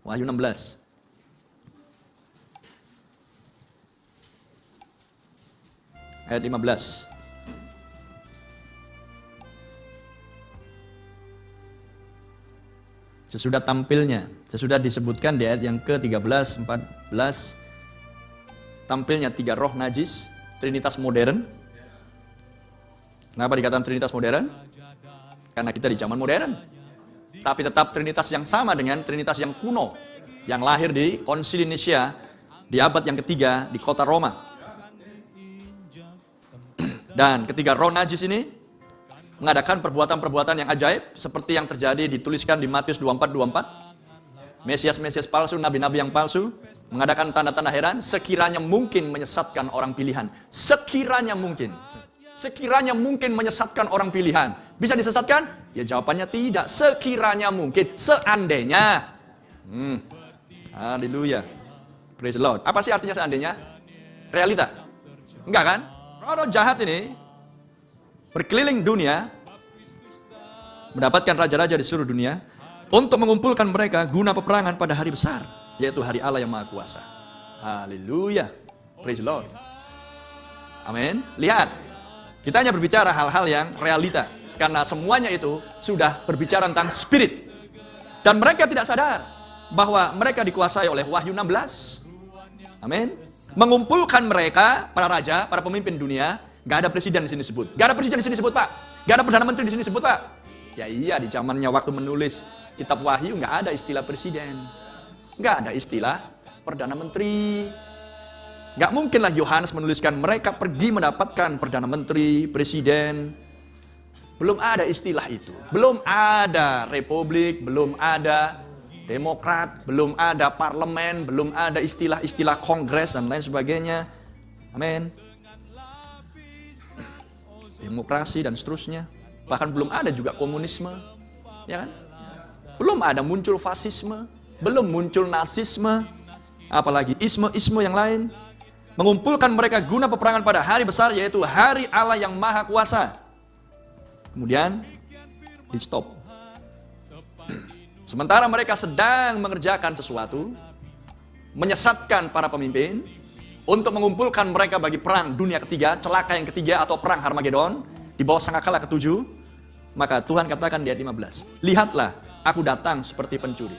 Wahyu 16. Ayat 15. Sesudah tampilnya, sesudah disebutkan di ayat yang ke-13, 14, tampilnya 3 roh najis, Trinitas modern. Kenapa dikatakan Trinitas modern? Karena kita di zaman modern. Tapi tetap Trinitas yang sama dengan Trinitas yang kuno, yang lahir di Konsili Nicea di abad yang ketiga di kota Roma. Dan ketiga roh najis ini mengadakan perbuatan-perbuatan yang ajaib seperti yang terjadi dituliskan di Matius 24. Mesias-mesias palsu, nabi-nabi yang palsu mengadakan tanda-tanda heran sekiranya mungkin menyesatkan orang pilihan. Sekiranya mungkin menyesatkan orang pilihan. Bisa disesatkan? Ya jawabannya tidak. Sekiranya mungkin, seandainya. Haleluya. Praise the Lord. Apa sih artinya seandainya? Realita. Enggak kan? Roh jahat ini berkeliling dunia, mendapatkan raja-raja di seluruh dunia, untuk mengumpulkan mereka guna peperangan pada hari besar, yaitu hari Allah yang Maha Kuasa. Haleluya. Praise the Lord. Amin. Lihat, kita hanya berbicara hal-hal yang realita, karena semuanya itu sudah berbicara tentang spirit. Dan mereka tidak sadar bahwa mereka dikuasai oleh Wahyu 16. Amin. Mengumpulkan mereka, para raja, para pemimpin dunia. Gak ada presiden di sini disebut. Gak ada presiden di sini disebut, Pak. Gak ada perdana menteri di sini disebut, Pak. Ya iya, di zamannya waktu menulis kitab Wahyu gak ada istilah presiden. Gak ada istilah perdana menteri. Gak mungkinlah Yohanes menuliskan mereka pergi mendapatkan perdana menteri, presiden. Belum ada istilah itu. Belum ada republik, belum ada demokrat, belum ada parlemen, belum ada istilah-istilah kongres dan lain sebagainya. Amin. Demokrasi dan seterusnya. Bahkan belum ada juga komunisme, ya kan? Belum ada muncul fasisme, belum muncul nasisme, apalagi isme-isme yang lain. Mengumpulkan mereka guna peperangan pada hari besar, yaitu hari Allah yang Maha Kuasa. Kemudian di stop. Sementara mereka sedang mengerjakan sesuatu, menyesatkan para pemimpin, untuk mengumpulkan mereka bagi perang dunia ketiga, celaka yang ketiga atau perang Harmagedon, di bawah sangkakala ketujuh, maka Tuhan katakan di ayat 15, lihatlah, aku datang seperti pencuri.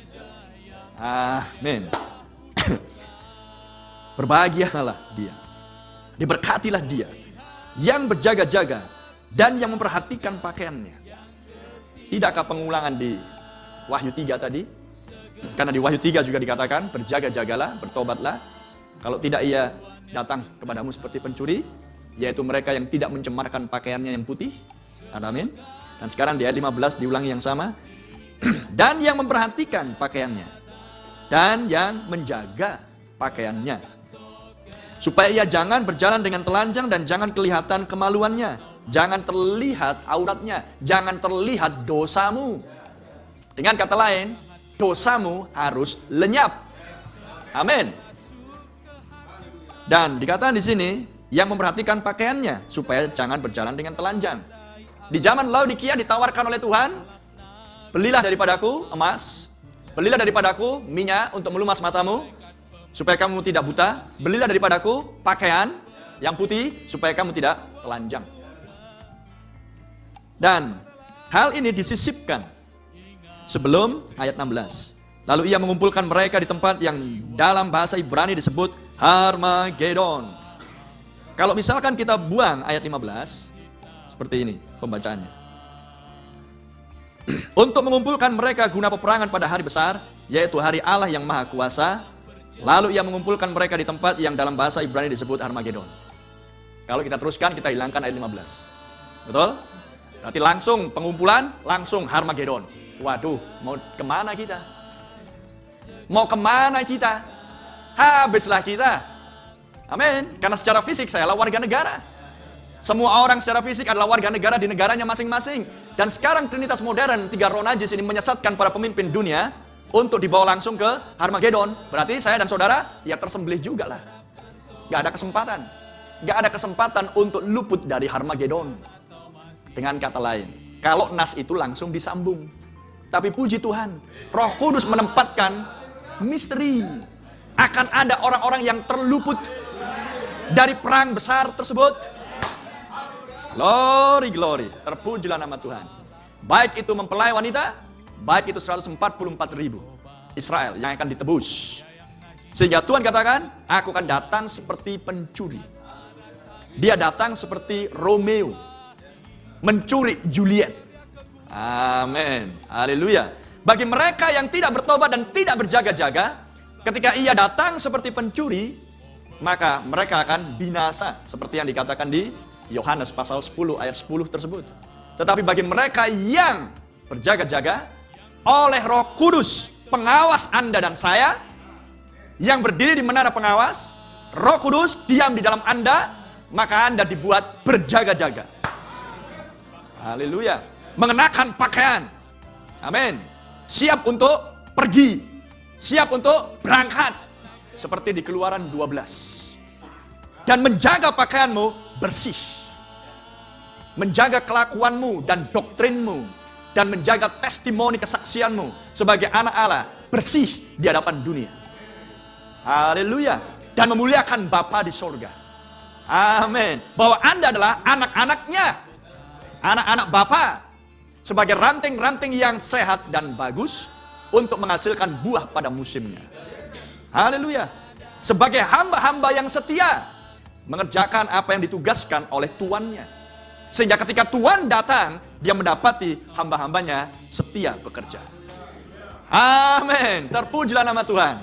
Amin. Berbahagialah dia, diberkatilah dia, yang berjaga-jaga, dan yang memperhatikan pakaiannya. Tidakkah pengulangan di Wahyu 3 tadi? Karena di Wahyu 3 juga dikatakan, berjaga-jagalah, bertobatlah. Kalau tidak ia datang kepadamu seperti pencuri, yaitu mereka yang tidak mencemarkan pakaiannya yang putih. Amin. Dan sekarang di ayat 15 diulangi yang sama. Dan yang memperhatikan pakaiannya. Dan yang menjaga pakaiannya. Supaya ia jangan berjalan dengan telanjang dan jangan kelihatan kemaluannya. Jangan terlihat auratnya. Jangan terlihat dosamu. Dengan kata lain, dosamu harus lenyap. Amin. Dan dikatakan di sini, yang memperhatikan pakaiannya, supaya jangan berjalan dengan telanjang. Di zaman Laodikia ditawarkan oleh Tuhan, belilah daripadaku emas, belilah daripadaku minyak untuk melumas matamu, supaya kamu tidak buta, belilah daripadaku pakaian yang putih, supaya kamu tidak telanjang. Dan hal ini disisipkan sebelum ayat 16. Lalu ia mengumpulkan mereka di tempat yang dalam bahasa Ibrani disebut Harmagedon. Kalau misalkan kita buang ayat 15, seperti ini pembacaannya. Untuk mengumpulkan mereka guna peperangan pada hari besar, yaitu hari Allah yang Maha Kuasa. Lalu ia mengumpulkan mereka di tempat yang dalam bahasa Ibrani disebut Harmagedon. Kalau kita teruskan, kita hilangkan ayat 15. Betul? Berarti langsung pengumpulan, langsung Harmagedon. Waduh, mau kemana kita? Mau kemana kita? Habislah kita. Amin. Karena secara fisik saya adalah warga negara. Semua orang secara fisik adalah warga negara di negaranya masing-masing. Dan sekarang Trinitas modern, 3 roh najis ini menyesatkan para pemimpin dunia untuk dibawa langsung ke Harmagedon. Berarti saya dan saudara ya tersembelih juga lah. Gak ada kesempatan. Gak ada kesempatan untuk luput dari Harmagedon. Dengan kata lain, kalau nas itu langsung disambung. Tapi puji Tuhan, Roh Kudus menempatkan misteri. Akan ada orang-orang yang terluput dari perang besar tersebut. Glory, glory. Terpujilah nama Tuhan. Baik itu mempelai wanita, baik itu 144.000 Israel yang akan ditebus. Sehingga Tuhan katakan, aku akan datang seperti pencuri. Dia datang seperti Romeo, mencuri Juliet. Amin. Haleluya. Bagi mereka yang tidak bertobat dan tidak berjaga-jaga, ketika ia datang seperti pencuri, maka mereka akan binasa. Seperti yang dikatakan di Yohanes pasal 10 ayat 10 tersebut. Tetapi bagi mereka yang berjaga-jaga, oleh Roh Kudus, pengawas Anda dan saya, yang berdiri di menara pengawas, Roh Kudus diam di dalam Anda, maka Anda dibuat berjaga-jaga. Haleluya. Mengenakan pakaian. Amin. Siap untuk pergi. Siap untuk berangkat. Seperti di Keluaran 12. Dan menjaga pakaianmu bersih. Menjaga kelakuanmu dan doktrinmu. Dan menjaga testimoni kesaksianmu sebagai anak Allah bersih di hadapan dunia. Haleluya. Dan memuliakan Bapa di sorga. Amin. Bahwa Anda adalah anak-anaknya. Anak-anak Bapa. Sebagai ranting-ranting yang sehat dan bagus. Untuk menghasilkan buah pada musimnya. Haleluya. Sebagai hamba-hamba yang setia. Mengerjakan apa yang ditugaskan oleh tuannya. Sehingga ketika Tuhan datang, dia mendapati hamba-hambanya setia bekerja. Amin. Terpujilah nama Tuhan.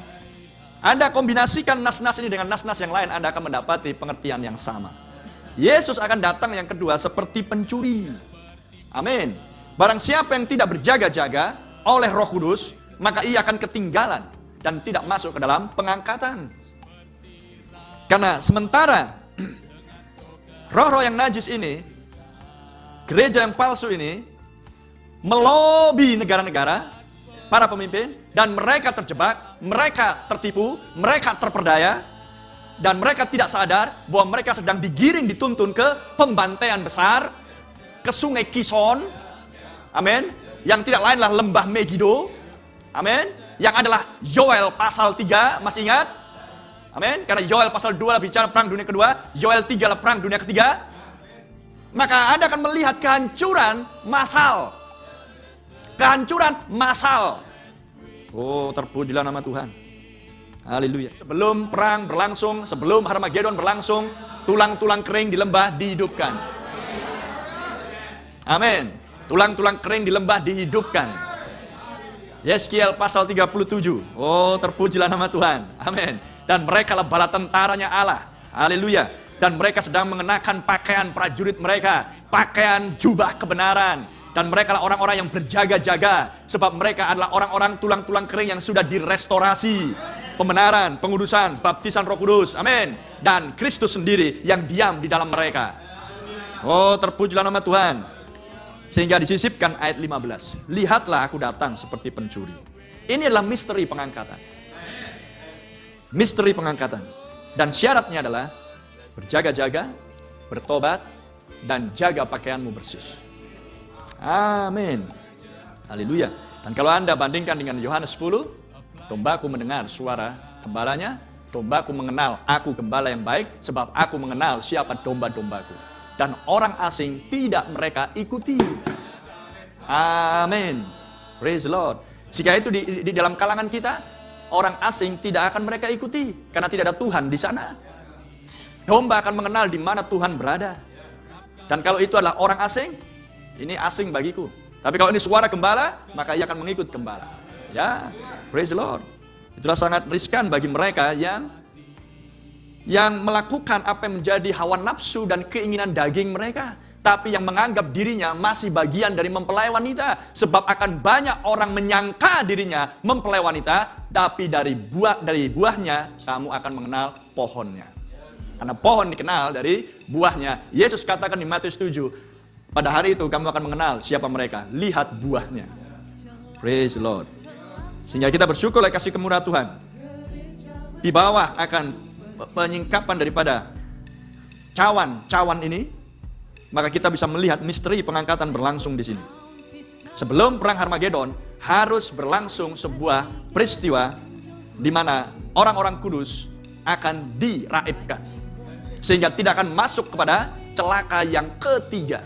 Anda kombinasikan nas-nas ini dengan nas-nas yang lain, Anda akan mendapati pengertian yang sama. Yesus akan datang yang kedua seperti pencuri. Amin. Barang siapa yang tidak berjaga-jaga oleh Roh Kudus, maka ia akan ketinggalan dan tidak masuk ke dalam pengangkatan. Karena sementara roh-roh yang najis ini, gereja yang palsu ini melobi negara-negara, para pemimpin, dan mereka terjebak, mereka tertipu, mereka terperdaya, dan mereka tidak sadar bahwa mereka sedang digiring dituntun ke pembantaian besar, ke sungai Kison, amin, yang tidak lainlah lembah Megido, amin, yang adalah Yoel pasal 3, masih ingat? Amin, karena Yoel pasal 2 bicara perang dunia kedua, Yoel 3 adalah perang dunia ketiga. Maka Anda akan melihat kehancuran massal. Kehancuran massal. Oh, terpujilah nama Tuhan. Haleluya. Sebelum perang berlangsung, sebelum Harmagedon berlangsung, tulang-tulang kering di lembah dihidupkan. Amin. Tulang-tulang kering di lembah dihidupkan. Yeskiel pasal 37. Oh, terpujilah nama Tuhan. Amin. Dan mereka lah bala tentaranya Allah. Haleluya. Dan mereka sedang mengenakan pakaian prajurit mereka, pakaian jubah kebenaran. Dan mereka adalah orang-orang yang berjaga-jaga, sebab mereka adalah orang-orang tulang-tulang kering yang sudah direstorasi. Pembenaran, pengudusan, baptisan Roh Kudus, amin. Dan Kristus sendiri yang diam di dalam mereka. Oh, terpujilah nama Tuhan. Sehingga disisipkan ayat 15. Lihatlah aku datang seperti pencuri. Ini adalah misteri pengangkatan. Misteri pengangkatan. Dan syaratnya adalah berjaga-jaga, bertobat, dan jaga pakaianmu bersih. Amin. Haleluya. Dan kalau Anda bandingkan dengan Yohanes 10, dombaku mendengar suara gembalanya, dombaku mengenal aku gembala yang baik, sebab aku mengenal siapa domba-dombaku. Dan orang asing tidak mereka ikuti. Amin. Praise the Lord. Jika itu di dalam kalangan kita, orang asing tidak akan mereka ikuti, karena tidak ada Tuhan di sana. Domba akan mengenal di mana Tuhan berada. Dan kalau itu adalah orang asing, ini asing bagiku. Tapi kalau ini suara gembala, maka ia akan mengikut gembala. Ya, praise the Lord. Itulah sangat riskan bagi mereka yang melakukan apa yang menjadi hawa nafsu dan keinginan daging mereka. Tapi yang menganggap dirinya masih bagian dari mempelai wanita. Sebab akan banyak orang menyangka dirinya mempelai wanita, tapi dari buahnya kamu akan mengenal pohonnya. Karena pohon dikenal dari buahnya. Yesus katakan di Matius 7, pada hari itu kamu akan mengenal siapa mereka. Lihat buahnya. Praise the Lord. Sehingga kita bersyukur oleh kasih kemurahan Tuhan. Di bawah akan penyingkapan daripada cawan ini, maka kita bisa melihat misteri pengangkatan berlangsung di sini. Sebelum perang Harmagedon harus berlangsung sebuah peristiwa di mana orang-orang kudus akan diraibkan, sehingga tidak akan masuk kepada celaka yang ketiga.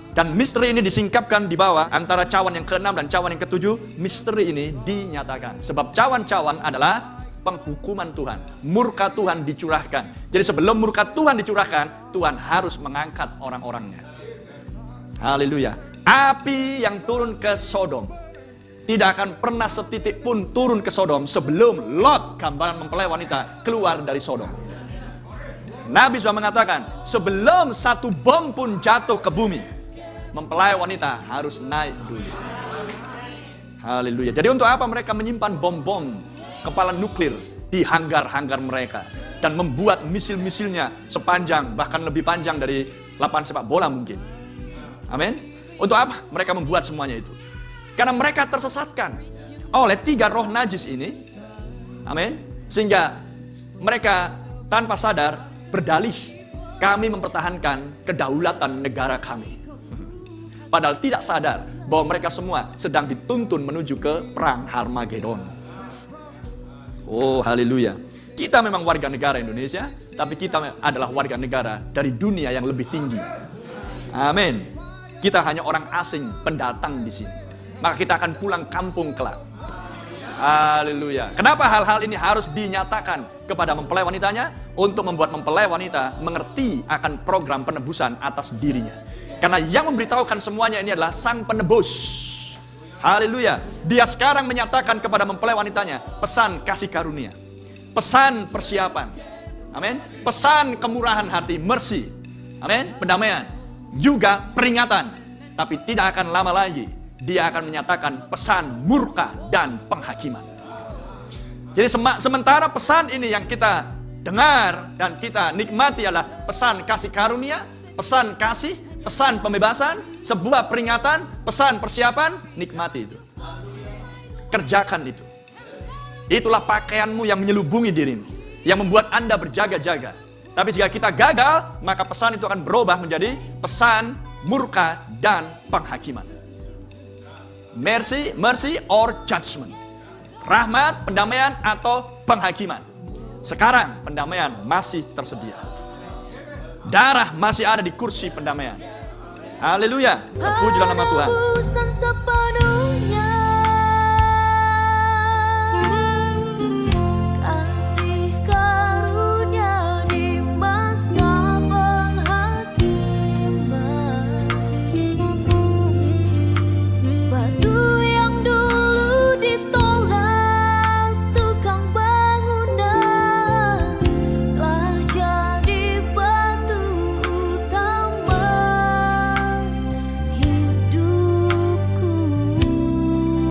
Dan misteri ini disingkapkan di bawah antara cawan yang ke-6 dan cawan yang ke-7. Misteri ini dinyatakan. Sebab cawan-cawan adalah penghukuman Tuhan. Murka Tuhan dicurahkan. Jadi sebelum murka Tuhan dicurahkan, Tuhan harus mengangkat orang-orangnya. Haleluya. Api yang turun ke Sodom tidak akan pernah setitik pun turun ke Sodom sebelum Lot, gambaran mempelai wanita, keluar dari Sodom. Nabi sudah mengatakan, sebelum satu bom pun jatuh ke bumi, mempelai wanita harus naik dulu. Haleluya. Jadi untuk apa mereka menyimpan bom-bom kepala nuklir di hanggar-hanggar mereka dan membuat misil-misilnya sepanjang, bahkan lebih panjang dari lapangan sepak bola mungkin. Amin. Untuk apa mereka membuat semuanya itu? Karena mereka tersesatkan oleh 3 roh najis ini. Amin. Sehingga mereka tanpa sadar berdalih, kami mempertahankan kedaulatan negara kami. Padahal tidak sadar bahwa mereka semua sedang dituntun menuju ke perang Harmagedon. Oh, haleluya. Kita memang warga negara Indonesia, tapi kita adalah warga negara dari dunia yang lebih tinggi. Amin. Kita hanya orang asing, pendatang di sini. Maka kita akan pulang kampung kelak. Haleluya. Kenapa hal-hal ini harus dinyatakan kepada mempelai wanitanya? Untuk membuat mempelai wanita mengerti akan program penebusan atas dirinya. Karena yang memberitahukan semuanya ini adalah Sang Penebus. Haleluya. Dia sekarang menyatakan kepada mempelai wanitanya pesan kasih karunia, pesan persiapan, amin, pesan kemurahan hati, mercy, amin, pendamaian, juga peringatan. Tapi tidak akan lama lagi dia akan menyatakan pesan murka dan penghakiman. Jadi sementara pesan ini yang kita dengar dan kita nikmati adalah pesan kasih karunia, pesan kasih, pesan pembebasan, sebuah peringatan, pesan persiapan, nikmati itu. Kerjakan itu. Itulah pakaianmu yang menyelubungi dirimu, yang membuat Anda berjaga-jaga. Tapi jika kita gagal, maka pesan itu akan berubah menjadi pesan murka dan penghakiman. Mercy or judgment. Rahmat, pendamaian, atau penghakiman. Sekarang pendamaian masih tersedia. Darah masih ada di kursi pendamaian. Haleluya. Terpujilah nama Tuhan.